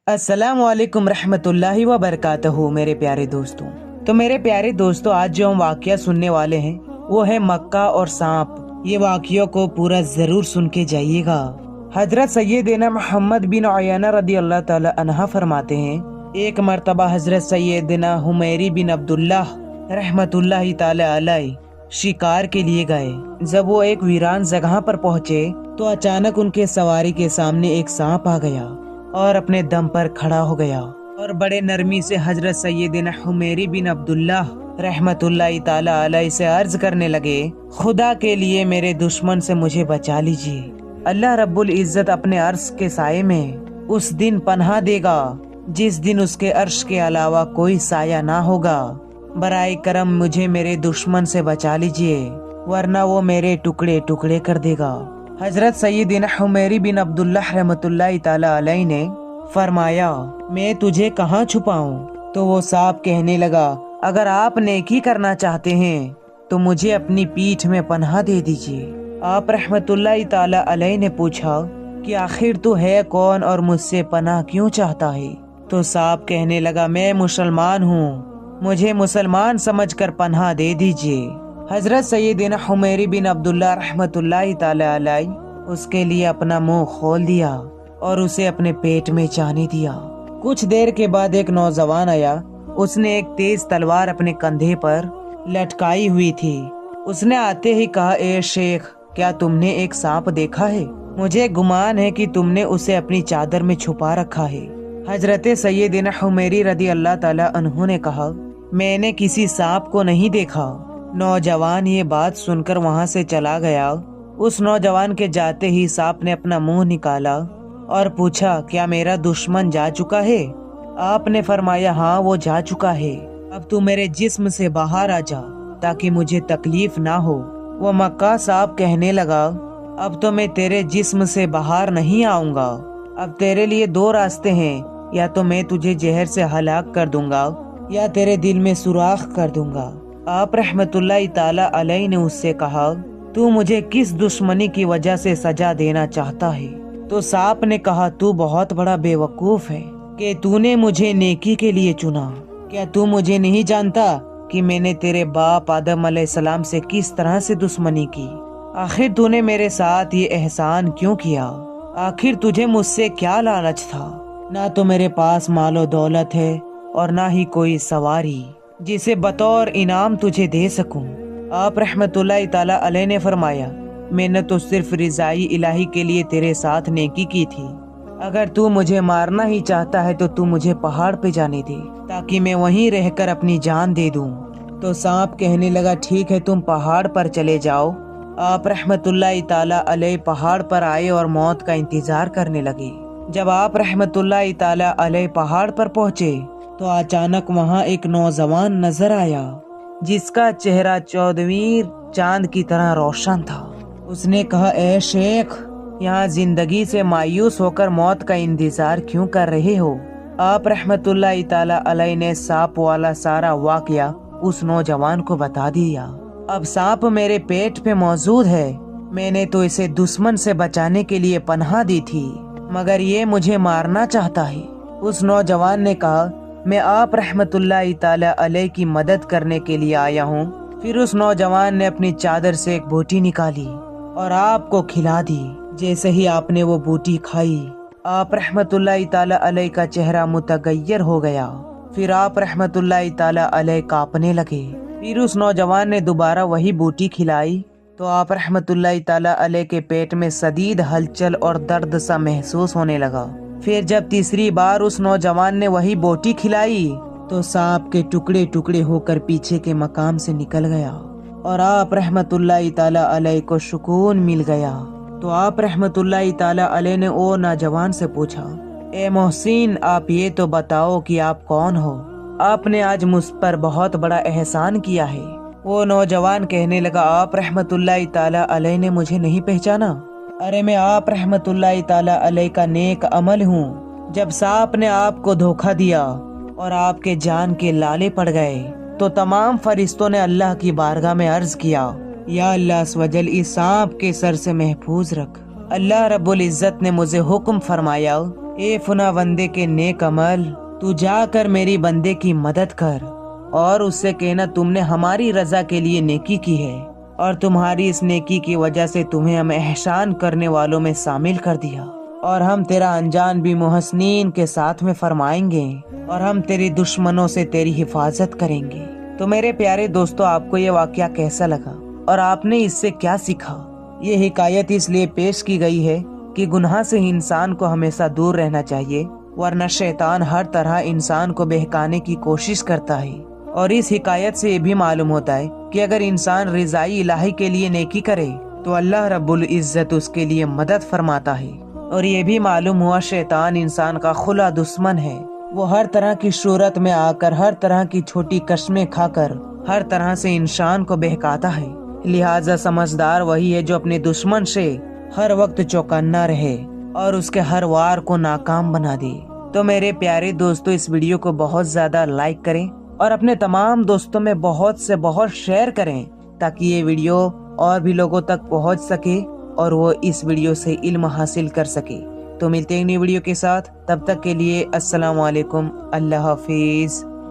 अस्सलाम वालेकुम रहमतुल्लाहि व बरकातहू। मेरे प्यारे दोस्तों, मेरे प्यारे दोस्तों, आज जो हम वाकया सुनने वाले हैं वो है मक्का और सांप। ये वाकयों को पूरा जरूर सुन के जाइएगा। हजरत सैयदना मोहम्मद बिन अयाना रदी अल्लाह ताला अन्हा फरमाते हैं, एक मर्तबा हजरत सैयदना हुमैरी बिन अब्दुल्लाह रहमतुल्लाहि ताला अलैह शिकार के लिए गए। जब वो एक वीरान जगह पर पहुँचे तो अचानक उनके सवारी के सामने एक सांप आ गया और अपने दम पर खड़ा हो गया और बड़े नरमी से हजरत सैयदना हुमैरी बिन अब्दुल्लाह रहमतुल्लाहि ताला अलैह से अर्ज करने लगे, खुदा के लिए मेरे दुश्मन से मुझे बचा लीजिए। अल्लाह रब्बुल इज्जत अपने अर्श के साये में उस दिन पनाह देगा जिस दिन उसके अर्श के अलावा कोई साया ना होगा। बराए करम मुझे मेरे दुश्मन से बचा लीजिए, वरना वो मेरे टुकड़े टुकड़े कर देगा। हजरत सैयदना हुमैरी बिन अब्दुल्लाह रहमतुल्लाहि ताला अलैह ने फरमाया, मैं तुझे कहाँ छुपाऊं? तो वो सांप कहने लगा, अगर आप नेकी करना चाहते हैं तो मुझे अपनी पीठ में पनाह दे दीजिए। आप रहमतुल्लाहि ताला अलैह ने पूछा कि आखिर तू है कौन और मुझसे पनाह क्यों चाहता है? तो सांप कहने लगा, मैं मुसलमान हूँ, मुझे मुसलमान समझकर पनाह दे दीजिए। हजरत सैयदना हुमैरी बिन अब्दुल्लाह रहमतुल्लाहि ताला अलैह उसके लिए अपना मुंह खोल दिया और उसे अपने पेट में जाने दिया। कुछ देर के बाद एक नौजवान आया। उसने एक तेज तलवार अपने कंधे पर लटकाई हुई थी। उसने आते ही कहा, ए शेख, क्या तुमने एक सांप देखा है? मुझे गुमान है कि तुमने उसे अपनी चादर में छुपा रखा है। हजरत सैयदना हुमैरी रदी अल्लाह ताला अन्हु ने कहा, मैंने किसी सांप को नहीं देखा। नौजवान ये बात सुनकर वहां से चला गया। उस नौजवान के जाते ही सांप ने अपना मुंह निकाला और पूछा, क्या मेरा दुश्मन जा चुका है? आपने फरमाया, हाँ वो जा चुका है। अब तू मेरे जिस्म से बाहर आ जा ताकि मुझे तकलीफ ना हो। वो मक्का सांप कहने लगा, अब तो मैं तेरे जिस्म से बाहर नहीं आऊंगा। अब तेरे लिए दो रास्ते हैं, या तो मैं तुझे जहर से हलाक कर दूंगा या तेरे दिल में सुराख कर दूंगा। आप रहमतुल्लाहि ताला अलैह ने उससे कहा, तू मुझे किस दुश्मनी की वजह से सजा देना चाहता है? तो सांप ने कहा, तू बहुत बड़ा बेवकूफ है कि तूने मुझे नेकी के लिए चुना। क्या तू मुझे नहीं जानता कि मैंने तेरे बाप आदम अलैहिस्सलाम से किस तरह से दुश्मनी की? आखिर तूने मेरे साथ ये एहसान क्यों किया? आखिर तुझे मुझसे क्या लालच था? ना तो मेरे पास मालो दौलत है और ना ही कोई सवारी जिसे बतौर इनाम तुझे दे सकूं। आप रहमतुल्लाहि ताला अलैह ने फरमाया, मैंने तो सिर्फ रिजाई इलाही के लिए तेरे साथ नेकी की थी। अगर तू मुझे मारना ही चाहता है तो तू मुझे पहाड़ पे जाने दे ताकि मैं वहीं रहकर अपनी जान दे दूं। तो सांप कहने लगा, ठीक है, तुम पहाड़ पर चले जाओ। आप रहमतुल्लाहि ताला अलैह पहाड़ पर आए और मौत का इंतजार करने लगे। जब आप रहमतुल्लाहि ताला अलैह पहाड़ पर पहुंचे तो अचानक वहां एक नौजवान नजर आया जिसका चेहरा 14वीं चांद की तरह रोशन था। उसने कहा, ए शेख, यहाँ जिंदगी से मायूस होकर मौत का इंतजार क्यों कर रहे हो? आप रहमतुल्लाहि ताला अलैह ने सांप वाला सारा वाकया उस नौजवान को बता दिया। अब सांप मेरे पेट पे मौजूद है। मैंने तो इसे दुश्मन से बचाने के लिए पनाह दी थी, मगर ये मुझे मारना चाहता है। उस नौजवान ने कहा, मैं आप रहमतुल्लाहि ताला अलैह की मदद करने के लिए आया हूँ। फिर उस नौजवान ने अपनी चादर से एक बूटी निकाली और आपको खिला दी। जैसे ही आपने वो बूटी खाई, आप रहमतुल्लाहि ताला अलैह का चेहरा मुतगय्यर हो गया। फिर आप रहमतुल्लाहि ताला अलैह कांपने लगे। फिर उस नौजवान ने दोबारा वही बूटी खिलाई तो आप रहमतुल्लाहि ताला अलैह के पेट में शदीद हलचल और दर्द सा महसूस होने लगा। फिर जब तीसरी बार उस नौजवान ने वही बोटी खिलाई तो सांप के टुकड़े टुकड़े होकर पीछे के मकाम से निकल गया और आप रहमतुल्लाहि ताला अलैह को सुकून मिल गया। तो आप रहमतुल्लाहि ताला अलैह ने ओ नौजवान से पूछा, ए मोहसिन, आप ये तो बताओ कि आप कौन हो? आपने आज मुझ पर बहुत बड़ा एहसान किया है। वो नौजवान कहने लगा, आप रहमतुल्लाहि ताला अलैह ने मुझे नहीं पहचाना? अरे मैं आप रहमतुल्लाहि ताला अलैह का नेक अमल हूँ। जब सांप ने आपको धोखा दिया और आपके जान के लाले पड़ गए तो तमाम फरिश्तों ने अल्लाह की बारगाह में अर्ज किया, या अल्लाह स्वजल इस सांप के सर से महफूज रख। अल्लाह रब्बुल इज्जत ने मुझे हुक्म फरमाया اے فنا بندے کے نیک عمل، تو جا کر میری بندے کی مدد کر اور اس سے کہنا تم نے ہماری رضا کے لیے نیکی کی ہے اور تمہاری اس نیکی کی وجہ سے تمہیں ہم احسان کرنے والوں میں شامل کر دیا، اور ہم تیرا انجام بھی محسنین کے ساتھ میں فرمائیں گے، اور ہم تیری دشمنوں سے تیری حفاظت کریں گے۔ تو میرے پیارے دوستو، آپ کو یہ واقعہ کیسا لگا اور آپ نے اس سے کیا سیکھا؟ یہ حکایت اس لیے پیش کی گئی ہے کہ گناہ سے انسان کو ہمیشہ دور رہنا چاہیے، ورنہ شیطان ہر طرح انسان کو بہکانے کی کوشش کرتا ہے۔ اور اس حکایت سے یہ بھی معلوم ہوتا ہے کہ اگر انسان رضائی الہی کے لیے نیکی کرے تو اللہ رب العزت اس کے لیے مدد فرماتا ہے۔ اور یہ بھی معلوم ہوا شیطان انسان کا کھلا دشمن ہے، وہ ہر طرح کی صورت میں آ کر، ہر طرح کی چھوٹی قسمیں کھا کر، ہر طرح سے انسان کو بہکاتا ہے۔ لہٰذا سمجھدار وہی ہے جو اپنے دشمن سے ہر وقت چوکنا رہے اور اس کے ہر وار کو ناکام بنا دے۔ تو میرے پیارے دوستو، اس ویڈیو کو بہت زیادہ لائک کریں اور اپنے تمام دوستوں میں بہت سے بہت شیئر کریں تاکہ یہ ویڈیو اور بھی لوگوں تک پہنچ سکے اور وہ اس ویڈیو سے علم حاصل کر سکے۔ تو ملتے ہیں نئی ویڈیو کے ساتھ، تب تک کے لیے السلام علیکم، اللہ حافظ۔